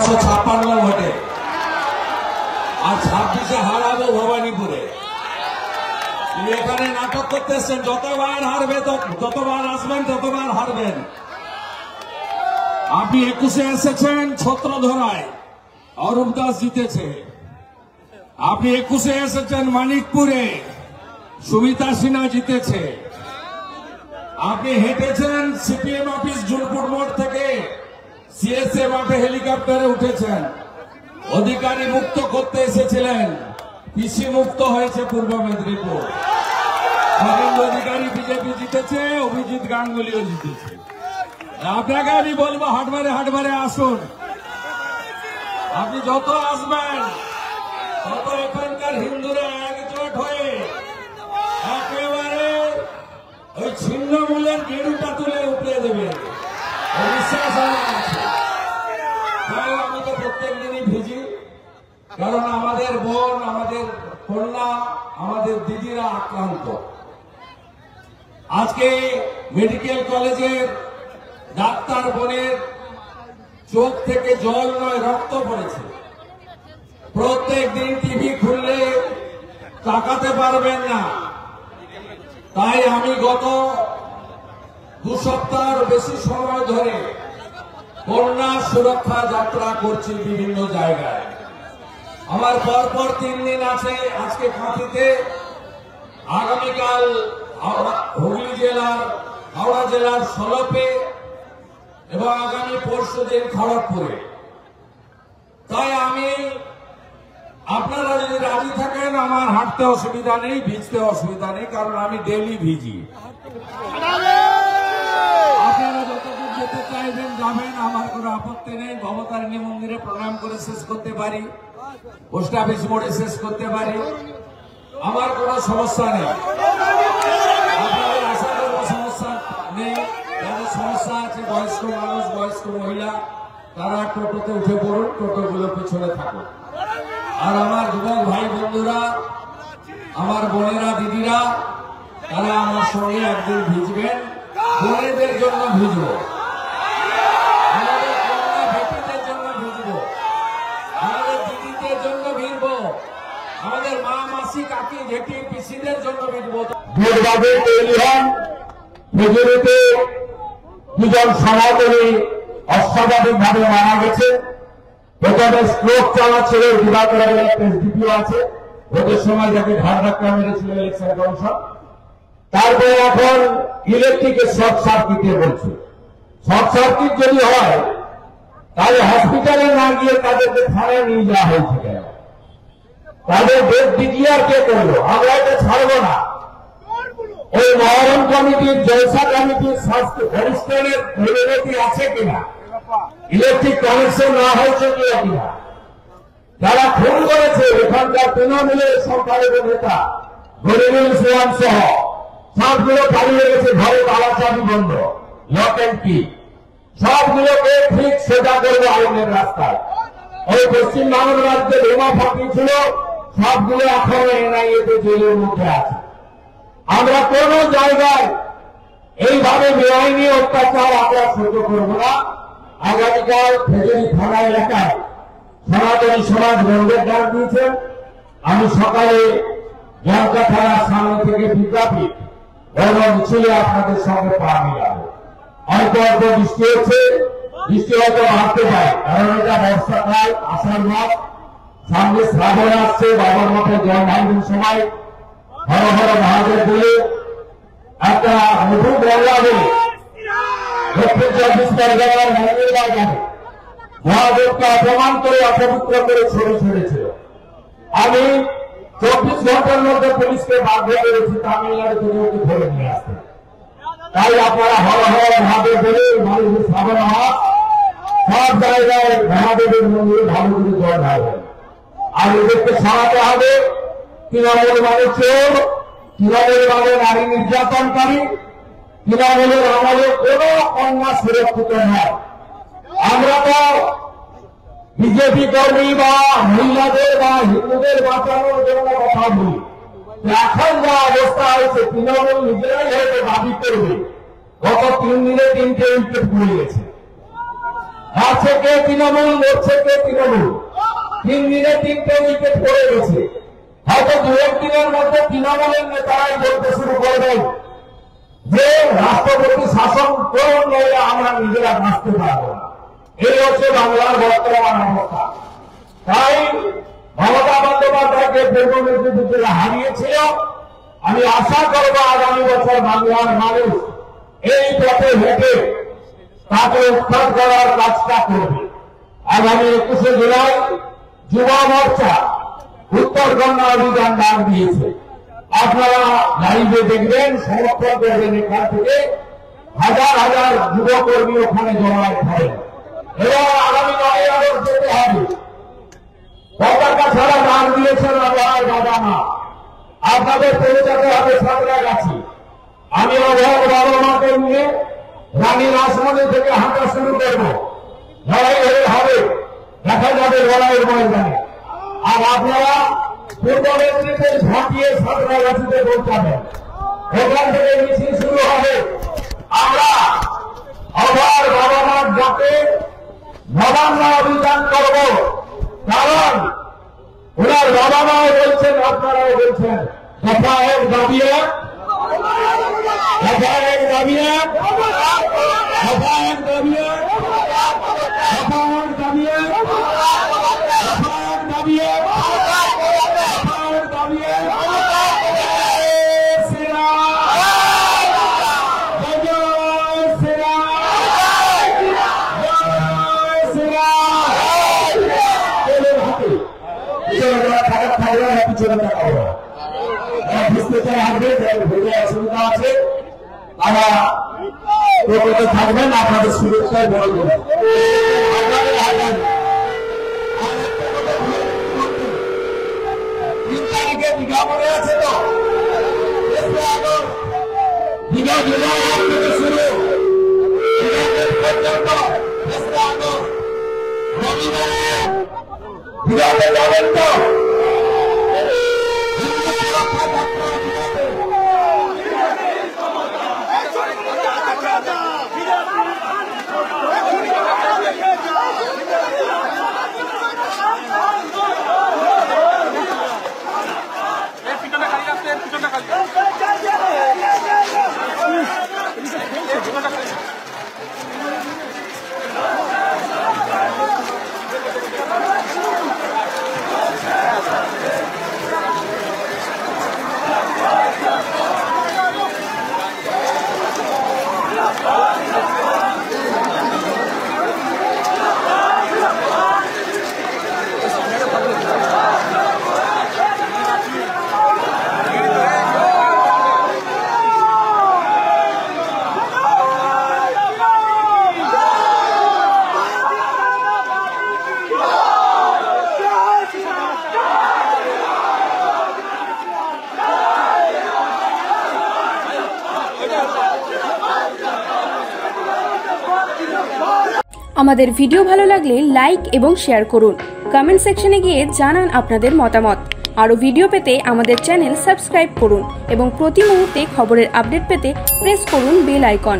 256 ভোটে, আর 26-এ হারাবো ভবানীপুরে। এখানে নাটক করতে এসছেন, যতবার হারবে যতবার আসবেন ততবার হারবেন। আপনি 21-এ এসেছেন ছত্রধরায়, অরূপ দাস জিতেছে। আপনি 21-এ এসেছেন মানিকপুরে, সুমিতা সিনহা জিতেছে। আপনি হেঁটেছেন সিপিএম অফিস জুলপুর মোড় থেকে সিএসএ মাঠে হেলিকপ্টারে উঠেছেন। অধিকারী মুক্ত করতে এসেছিলেন, পিসি মুক্ত হয়েছে পূর্ব মেদিনীপুর। শুভেন্দু অধিকারী বিজেপি জিতেছে, অভিজিৎ গাঙ্গুলিও জিতেছে। আপনাকে আমি বলবো হাটবারে হাটবারে আসুন। আপনি যত আসবেন তত এখানকার হিন্দুরা একজোট হয়ে একেবারে ওই ছিন্নমূলের গেরুটা তুলে উপড়ে দেবে, বিশ্বাস আমার আছে। আমি তো প্রত্যেক দিনই ভিজি, কারণ আমাদের বোন, আমাদের কন্যা, আমাদের দিদিরা আক্রান্ত। আজকে মেডিকেল কলেজের ডাক্তার বোনের চোখ থেকে জল নয় রক্ত পড়েছে। প্রত্যেক দিন টিভি খুললে তাকাতে পারবেন না। তাই আমি গত 2 সপ্তাহের বেশি সময় ধরে কন্যা সুরক্ষা যাত্রা করছি বিভিন্ন জায়গায়। আমার পরপর 3 দিন আছে, আজকে কাঁথিতে, আগামীকাল হুগলি জেলার, হাওড়া জেলার সলপে এবং আগামী পরশু দিন খড়গপুরে। তাই আমি, আপনারা যদি রাজি থাকেন, আমার হাঁটতে অসুবিধা নেই, ভিজতে অসুবিধা নেই, কারণ আমি ডেইলি ভিজি। আপনারা যতদূর যেতে চাইবেন যাবেন, আমার কোনো আপত্তি নেই। ভবতারিণী মন্দিরে প্রণাম করে শেষ করতে পারি, পোস্ট অফিস মোড়ে শেষ করতে পারি, আমার কোনো সমস্যা নেই। আপনাদের আসার কোনো সমস্যা নেই। যাদের সমস্যা আছে, বয়স্ক মানুষ, বয়স্ক মহিলা, তারা টোটোতে উঠে পড়ুন, টোটোগুলো পিছনে থাকুন। আর আমার যুবক ভাই বন্ধুরা, আমার বোনেরা, দিদিরা, তারা আমার সঙ্গে একদিন ভিজবেন। বোনেদের জন্য ভিজবো, আমাদের কন্যা বেটিদের জন্য ভিজবো, আমাদের দিদিদের জন্য ভিজবো, আমাদের মা, মাসি, কাকি, জেঠি, পিসিদের জন্য ভিজবো। ভোটবাদে তৈরি হন। মেজরিতে 2জন সনাতনী অস্বাভাবিকভাবে মারা গেছে। প্রথমে স্ট্রোক চালাচ্ছিল, দিবাকর এসডিপিও আছে, ভোটের সময় যাকে ঘাট ধাক্কা মেরেছিল ইলেকশন কমিশন। তারপরে এখন ইলেকট্রিকের শর্ট সার্কিটে বলছে। শর্ট সার্কিট যদি হয় তাহলে হসপিটালে না গিয়ে তাদেরকে থানায় নিয়ে যাওয়া হয়েছে কেন? তাদের ডেট ডিক্লিয়ার কে করলো? আমরা এটা ছাড়বো না। ওই মহরম কমিটির, জলসা কমিটির অনুষ্ঠানের অনুমতি আছে কিনা, ইলেকট্রিক কানেকশন না হয়েছে কিনা, যারা খুন করেছে এখানকার তৃণমূলের সংখ্যালঘু নেতা গরিবুল ইসলাম সহ সবগুলো পালিয়ে গেছে, ঘরে তালা চাবি বন্ধ, লক এন্ড কি। সবগুলোকে ঠিক সোজা করবো আইনের রাস্তায়। ওই পশ্চিমবঙ্গ রাজ্যে বোমা ফাটিয়েছিল, সবগুলো এখন এনআইএতে জেলের মধ্যে আছে। আমরা কোন জায়গায় এইভাবে বেআইনি অত্যাচার আমরা সহ্য করব না। আগামীকাল খেজুরি থানা এলাকায় সনাতনী সমাজ বন্ধের ডাক দিয়েছেন। আমি সকালে জলকা থানার সামনে থেকে বিজ্ঞাপন মিছিলে আপনাদের সঙ্গে পা মিলাবো। অল্প অল্প বৃষ্টি হচ্ছে, বৃষ্টি হয়তো বাড়তে পারে, কারণ এটা বর্ষাকাল, আষাঢ় মাস, সামনে শ্রাবণ আসছে, বাবার মতো জল ঢালবেন সময়। হর হর মহাদেব বলে একটা মধু বলা বলে দক্ষিণ 24 পরগনার মঙ্গলবার যাবে মহাদেবকে অপমান করে, অপবিত্র করে ছেড়েছিল। আমি 24 ঘন্টার মধ্যে পুলিশকে বাধ্য করেছি তামিলনাড়ু থেকে ওকে ধরে নিয়ে আসতে। তাই আপনারা হর হর মহাদেব বলে মানুষের শ্রাবণ মাস সব জায়গায় মহাদেবের মন্দিরে ভালো করে জল ঢালবেন। আর এদেরকে সরাতে হবে। তৃণমূল মানে চোর, তৃণমূল মানে নারী নির্যাতনকারী, তৃণমূলের আমলে কোন কন্যা সুরক্ষিত নয়। আমরা তো বিজেপি কর্মী বা মহিলাদের বা হিন্দুদের বাঁচানোর জন্য কথা বলি। এখন যা অবস্থা হয়েছে, তৃণমূল নিজেরাই হয়তো দাবি করবে গত 3 দিনে 3টে উইকেট পড়ে গেছে। আছে কে তৃণমূল, লড়ছে কে তৃণমূল। 3 দিনে 3টে উইকেট পড়ে গেছে। হয়তো 2-1 দিনের মধ্যে তৃণমূলের নেতারাই বলতে শুরু করবেন যে রাষ্ট্রপতি শাসন করুন, নইলে আমরা নিজেরা বাঁচতে পারবো না। এই হচ্ছে বাংলার বর্তমান অবস্থা। তাই মমতা বন্দ্যোপাধ্যায়কে পূর্ববর্তী যারা হারিয়েছিল, আমি আশা করব আগামী বছর বাংলার মানুষ এই পথে হেঁটে তাকে উত্থান করার কাজটা করবে। আগামী 21শে জুলাই যুব মোর্চা উত্তরকন্যা অভিযান ডাক দিয়েছে। আপনারা লাইভে দেখবেন, সমর্থন করবেন। এখান থেকে হাজার হাজার যুবকর্মী ওখানে জমায়েত হবে এবং আগামী 9ই আগস্ট যেতে হবে। পতাকা ছাড়া ডাক দিয়েছেন আমার বাবা মা, আপনাদের পৌঁছাতে হবে সাঁতরাগাছি। আমি অভাব বাবা মাকে নিয়ে রানী রাসমণি থেকে হাঁটা শুরু করব। লড়াই হবে, দেখা যাবে লড়াইয়ের ময়দানে। আর আপনারা পূর্ব নেতৃত্বে ঝাঁপিয়ে সাঁতরাগাছিতে পৌঁছাবেন। ওখান থেকে মিছিল শুরু হবে। আমরা আবার বাবা মার ডাকে নবান্ন অভিযান করব, কারণ ওনার বাবা মাও বলছেন, আপনারাও বলছেন দফা 1 দাবি 1, দফা 1 দাবি 1, দফা 1 দাবি 1, দফা 1 দাবি 1, দফা 1 দাবি 1, দফা 1 দাবি 1। অসুবিধা আছে, তারা প্রকৃত থাকবেন, আপনাদের সুরক্ষায় বড় করবেন। 3 তারিখে দীঘা মনে আছে তো, দীঘা জুলাই থেকে শুরু পর্যন্ত রবিবারে দীঘাতে যাবেন তো। আমাদের ভিডিও ভালো লাগলে লাইক এবং শেয়ার করুন। কমেন্ট সেকশনে গিয়ে জানান আপনাদের মতামত। আরও ভিডিও পেতে আমাদের চ্যানেল সাবস্ক্রাইব করুন এবং প্রতি মুহূর্তে খবরের আপডেট পেতে প্রেস করুন বেল আইকন।